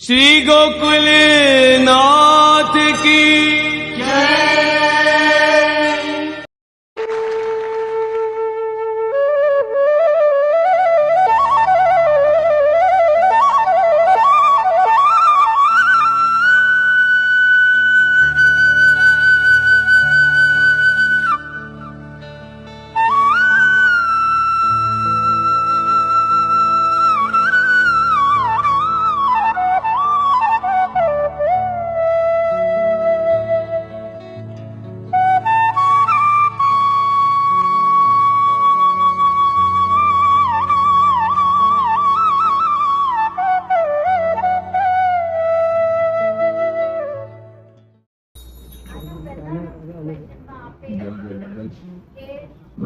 श्री गोकुल नाथ की जय।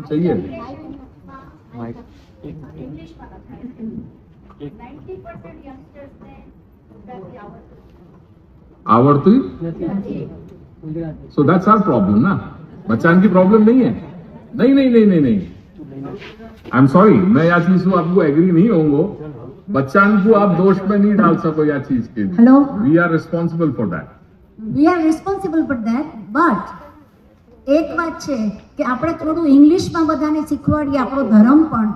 चाहिए आवडती सो दैट्स आवर प्रॉब्लम ना, बच्चांची प्रॉब्लम नहीं है। नहीं नहीं नहीं नहीं नहीं आई एम सॉरी, मैं या चीज को आपको एग्री नहीं होंगे। बच्चांको आप दोष में नहीं डाल सको या चीज के। Hello, we are responsible for that. We are responsible for that, but એક વાત છે કે આપણે થોડું ઇંગ્લિશમાં બધાને શીખવાડીએ આપણો ધર્મ પણ,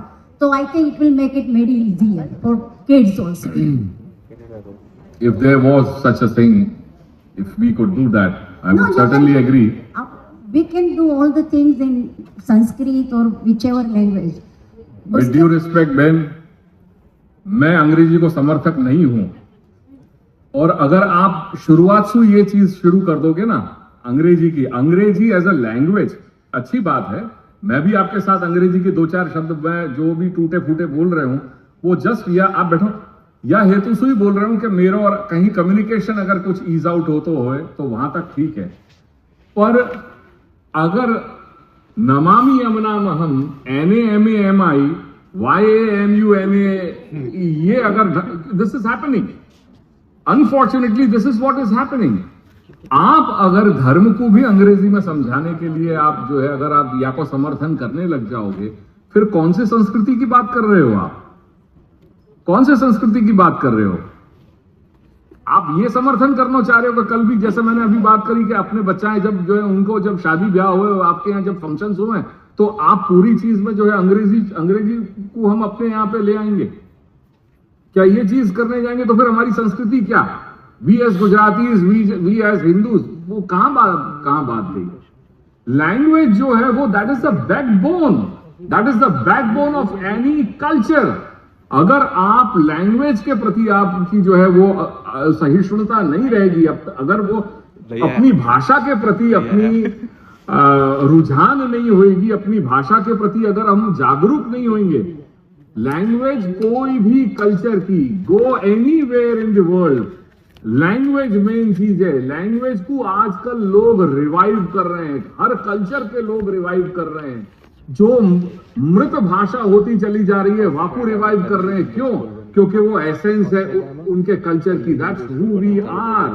તો I think it will make it very easier four kids also. If there was such a thing, if we could do that, I would certainly agree. We can do all the things in Sanskrit or whichever language. With due respect, बहन, मैं अंग्रेजी को समर्थक नहीं हूं, और अगर आप शुरुआत से ये चीज शुरू कर दोगे ना अंग्रेजी की, अंग्रेजी एज अ लैंग्वेज अच्छी बात है। मैं भी आपके साथ अंग्रेजी के दो चार शब्द मैं जो भी टूटे फूटे बोल रहे हूं वो जस्ट या आप बैठो या हेतु से ही बोल रहा हूं कि मेरा और कहीं कम्युनिकेशन अगर कुछ ईज आउट हो तो वहां तक ठीक है। पर अगर नमामि यमुनामहम NAMAMI YAMUNA, ये अगर this is happening, unfortunately this is what is happening. आप अगर धर्म को भी अंग्रेजी में समझाने के लिए आप जो है अगर आप या को समर्थन करने लग जाओगे, फिर कौन सी संस्कृति की बात कर रहे हो? आप कौन से संस्कृति की बात कर रहे हो? आप ये समर्थन करना चाह रहे हो कि कल भी जैसे मैंने अभी बात करी कि अपने बच्चाएं जब जो है उनको जब शादी ब्याह हुए, आपके यहाँ जब फंक्शंस हुए, तो आप पूरी चीज में जो है अंग्रेजी को हम अपने यहाँ पे ले आएंगे? क्या ये चीज करने जाएंगे तो फिर हमारी संस्कृति क्या? We as Gujaratis, we as Hindus, वो कहां बात गई? लैंग्वेज जो है वो that is the backbone of any culture. अगर आप लैंग्वेज के प्रति आपकी जो है वो सहिष्णुता नहीं रहेगी, अगर वो अपनी भाषा के प्रति अपनी रुझान नहीं होगी, अपनी भाषा के प्रति अगर हम जागरूक नहीं होंगे, लैंग्वेज कोई भी कल्चर की, go anywhere in the world, language main चीज है। लैंग्वेज को आजकल लोग रिवाइव कर रहे हैं, हर कल्चर के लोग रिवाइव कर रहे हैं। जो मृत भाषा होती चली जा रही है वाको रिवाइव कर रहे हैं। क्यों? क्योंकि वो एसेंस है उनके कल्चर की। That's who we are.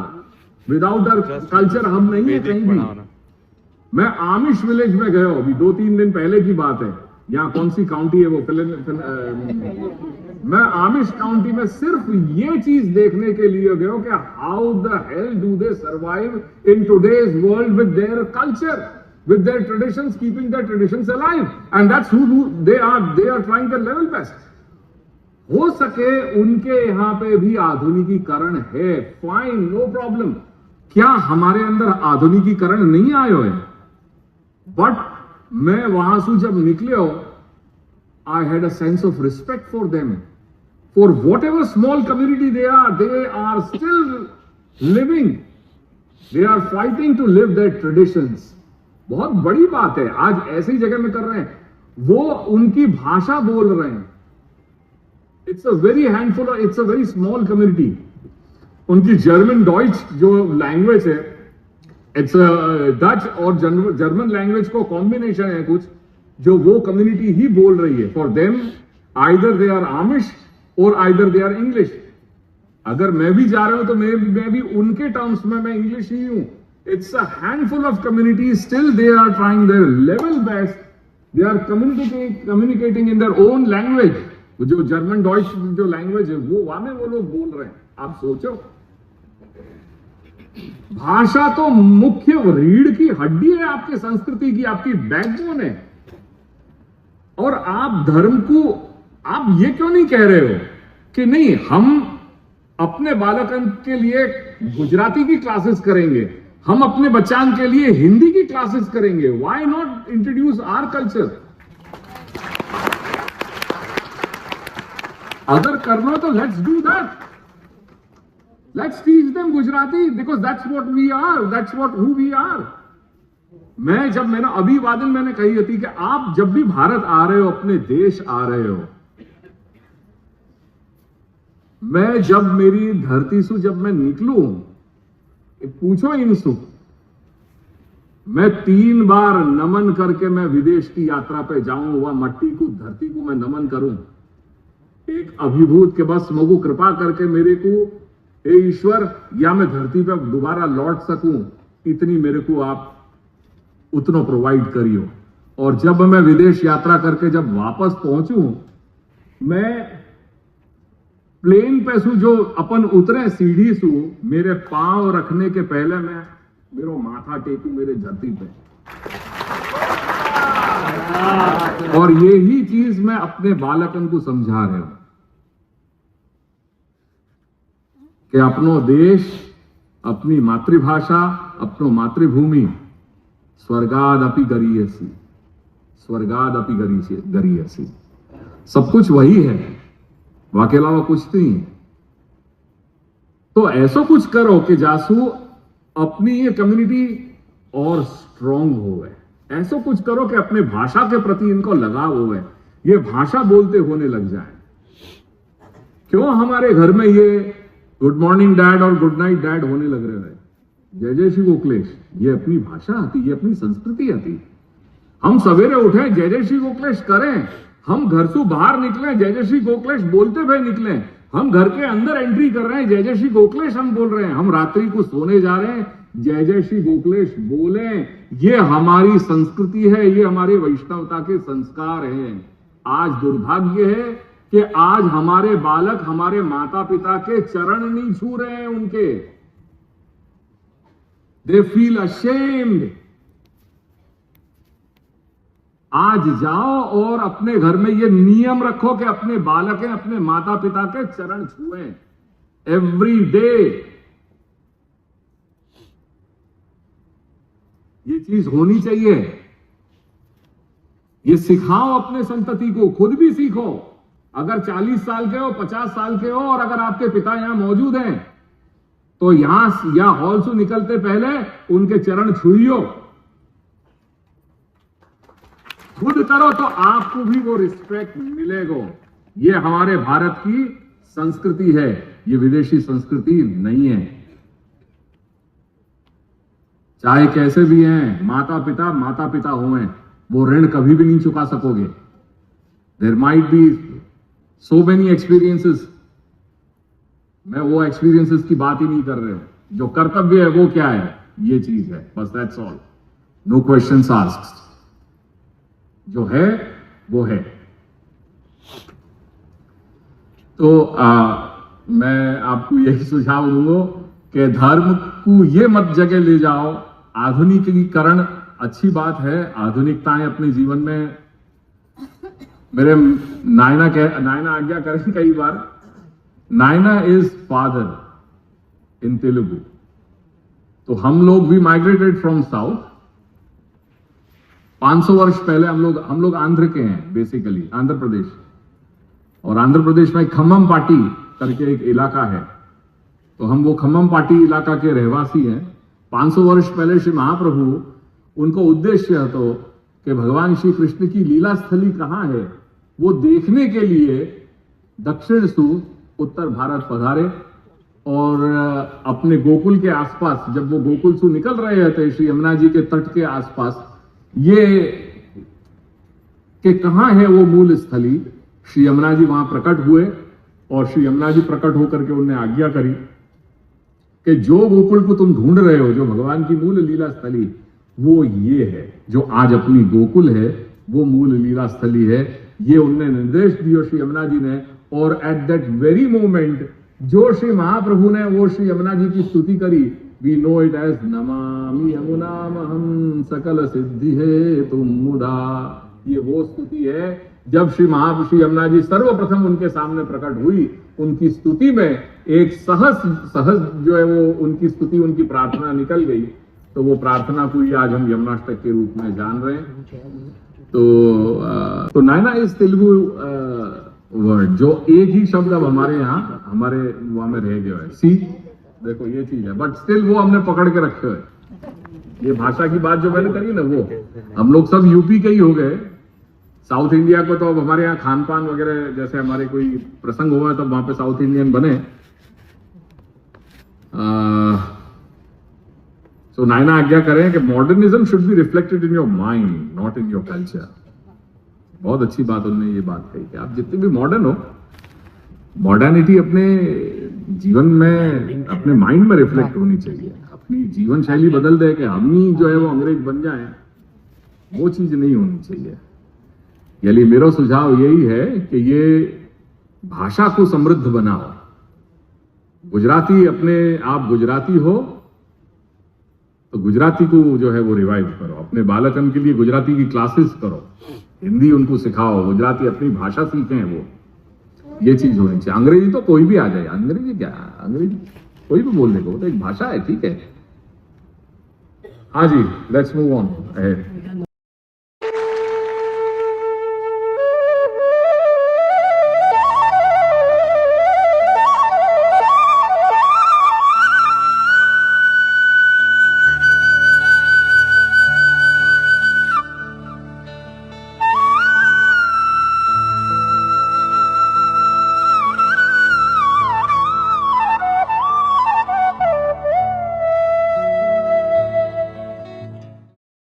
Without our culture हम नहीं है कहीं भी। मैं आमिश विलेज में गया अभी 2-3 दिन पहले की बात है। यहाँ कौन सी काउंटी है वो मैं आमिश काउंटी में सिर्फ ये चीज देखने के लिए गया कि how the hell do they survive in today's world with their culture, with their traditions, keeping their traditions alive, and that's who they are trying their level best. हो सके उनके यहाँ पे भी आधुनिकीकरण है, फाइन, नो प्रॉब्लम। क्या हमारे अंदर आधुनिकीकरण नहीं आयो है? बट मैं वहां से जब निकले हो, I had a sense of respect for them, for whatever small community they are still living, they are fighting to live their traditions. बहुत बड़ी बात है, आज ऐसी जगह में कर रहे हैं, वो उनकी भाषा बोल रहे हैं। It's a very handful, it's a very small community. उनकी जर्मन डॉइच जो लैंग्वेज है, इट्स डच और जर्मन लैंग्वेज को कॉम्बिनेशन है कुछ, जो वो कम्युनिटी ही बोल रही है। For them either they are Amish और आइदर दे आर इंग्लिश। अगर मैं भी जा रहा हूं तो मैं भी उनके टर्म्स में मैं इंग्लिश ही हूं। It's a handful of community, still they are trying their level best, they are communicating in their own language. जो जर्मन डॉइच जो लैंग्वेज है वो वहां में वो लोग बोल रहे हैं। आप सोचो, भाषा तो मुख्य रीढ़ की हड्डी है आपकी संस्कृति की, आपकी बैकबोन है। और आप धर्म को, आप ये क्यों नहीं कह रहे हो कि नहीं हम अपने बालकन के लिए गुजराती की क्लासेस करेंगे, हम अपने बच्चान के लिए हिंदी की क्लासेस करेंगे? Why not introduce our culture? अगर करना तो let's do that. Let's teach them Gujarati because that's what we are, that's what who we are. मैंने अभिवादन मैंने कही थी कि आप जब भी भारत आ रहे हो, अपने देश आ रहे हो, मैं जब मेरी धरती से जब मैं निकलूं, पूछो इनसु, मैं 3 बार नमन करके मैं विदेश की यात्रा पे जाऊं, वह मट्टी को, धरती को मैं नमन करूं, एक अभिभूत के बस मगु कृपा करके मेरे को, हे ईश्वर, या मैं धरती पे दोबारा लौट सकूं, इतनी मेरे को आप उतना प्रोवाइड करियो। और जब मैं विदेश यात्रा करके जब वापस पहुंचूं, मैं प्लेन पे सु जो अपन उतरे सीढ़ी सु, मेरे पांव रखने के पहले मैं मेरा माथा टेकू मेरे धरती पे। और यही चीज मैं अपने बालकन को समझा रहे हूं कि अपनो देश, अपनी मातृभाषा, अपनो मातृभूमि स्वर्गादपि गरीयसी, स्वर्गादपि गरीयसी, सब कुछ वही है, वाके अलावा कुछ नहीं। तो ऐसा कुछ करो कि जासू अपनी ये कम्युनिटी और स्ट्रांग हो, ऐसा कुछ करो कि अपने भाषा के प्रति इनको लगाव हो, ये भाषा बोलते होने लग जाए। क्यों हमारे घर में ये गुड मॉर्निंग डैड और गुड नाइट डैड होने लग रहे हैं? जय जय श्री गोखलेश, ये अपनी भाषा आती, ये अपनी संस्कृति आती। हम सवेरे उठे जय जय श्री गोखलेश करें, हम घर से बाहर निकले जय जय श्री गोखलेश बोलते हुए निकले, हम घर के अंदर एंट्री कर रहे हैं जय जय श्री गोखलेश हम बोल रहे हैं, हम रात्रि को सोने जा रहे हैं जय जय श्री गोखलेश बोले। ये हमारी संस्कृति है, ये हमारे वैष्णवता के संस्कार हैं। आज दुर्भाग्य है कि आज हमारे बालक हमारे माता पिता के चरण नहीं छू रहे हैं उनके, दे फील अशेम्ड। आज जाओ और अपने घर में ये नियम रखो कि अपने बालक अपने माता पिता के चरण छुएं एवरी डे। ये चीज होनी चाहिए, ये सिखाओ अपने संतति को, खुद भी सीखो। अगर 40 साल के हो, 50 साल के हो, और अगर आपके पिता यहां मौजूद हैं तो यहां या हॉल से निकलते पहले उनके चरण छुइयो, खुद करो तो आपको भी वो रिस्पेक्ट मिलेगा। ये हमारे भारत की संस्कृति है, ये विदेशी संस्कृति नहीं है। चाहे कैसे भी हैं, माता पिता हुए, वो ऋण कभी भी नहीं चुका सकोगे। There might be so many experiences, मैं वो एक्सपीरियंसेस की बात ही नहीं कर रहे हूं। जो कर्तव्य है वो क्या है, ये चीज है, बस that's all, no questions asked. जो है वो है। तो मैं आपको यही सुझाव दूंगा कि धर्म को ये मत जगह ले जाओ। आधुनिकीकरण अच्छी बात है, आधुनिकताएं अपने जीवन में, मेरे नायना आज्ञा करें कई बार, नायना इज फादर इन तेलुगु। तो हम लोग भी माइग्रेटेड फ्रॉम साउथ। 500 वर्ष पहले हम लोग आंध्र के हैं, बेसिकली आंध्र प्रदेश। और आंध्र प्रदेश में खम्मम पाटी करके एक इलाका है, तो हम वो खम्मम पाटी इलाका के रहवासी हैं। 500 वर्ष पहले श्री महाप्रभु, उनको उद्देश्य तो कि भगवान श्री कृष्ण की लीला स्थली कहां है वो देखने के लिए दक्षिण से उत्तर भारत पधारे। और अपने गोकुल के आसपास, जब वो गोकुल से निकल रहे थे श्री यमुना जी के तट के आसपास, ये कि कहां है वो मूल स्थली, श्री यमुना जी वहां प्रकट हुए। और श्री यमुना जी प्रकट होकर के उन्हें आज्ञा करी कि जो गोकुल को तुम ढूंढ रहे हो, जो भगवान की मूल लीला स्थली, वो ये है, जो आज अपनी गोकुल है वो मूल लीला स्थली है। ये उन्हें निर्देश दिया श्री यमुना जी ने। और एट दैट वेरी मोमेंट जो श्री महाप्रभु ने वो श्री यमुना जी की स्तुति करी, we know it as Namami यमुनामहं सकल सिद्धि है तुम मुदा। ये वो स्तुति है जब श्री यमुना जी सर्वप्रथम उनके सामने प्रकट हुई, उनकी स्तुति में एक सहज जो है वो उनकी स्तुति, उनकी प्रार्थना निकल गई। तो वो प्रार्थना को ही आज हम यमुनाष्टक के रूप में जान रहे हैं। तो नायना इस तेलुगु वर्ड जो एक ही शब्द अब हमारे यहाँ हमारे मुंह में रह गया है, सी देखो ये चीज है, बट स्टिल वो हमने पकड़ के रखे हुए। ये भाषा की बात जो मैंने करी ना, वो हम लोग सब यूपी के ही हो गए। साउथ इंडिया को तो अब हमारे यहाँ खान पान वगैरह, जैसे हमारे कोई प्रसंग हुआ है तो वहां पे साउथ इंडियन बने। सो नायना आज्ञा करें कि modernism should be reflected in your mind, not in your culture. बहुत अच्छी बात उन्होंने ये बात कही कि आप जितने भी मॉडर्न हो, मॉडर्निटी अपने जीवन में, अपने माइंड में रिफ्लेक्ट होनी चाहिए। अपनी जीवन शैली बदल दे कि हम ही जो है वो अंग्रेज बन जाए, वो चीज नहीं होनी चाहिए। यानी मेरा सुझाव यही है कि ये भाषा को समृद्ध बनाओ। गुजराती, अपने आप गुजराती हो तो गुजराती को जो है वो रिवाइव करो। अपने बालकन के लिए गुजराती की क्लासेस करो, हिंदी उनको सिखाओ, गुजराती अपनी भाषा सीखें। वो ये चीज होनी चाहिए। अंग्रेजी तो कोई भी आ जाए, अंग्रेजी क्या, अंग्रेजी कोई भी बोल देगा, वो तो एक भाषा है, ठीक है। हाँ जी, लेट्स मूव ऑन अहेड।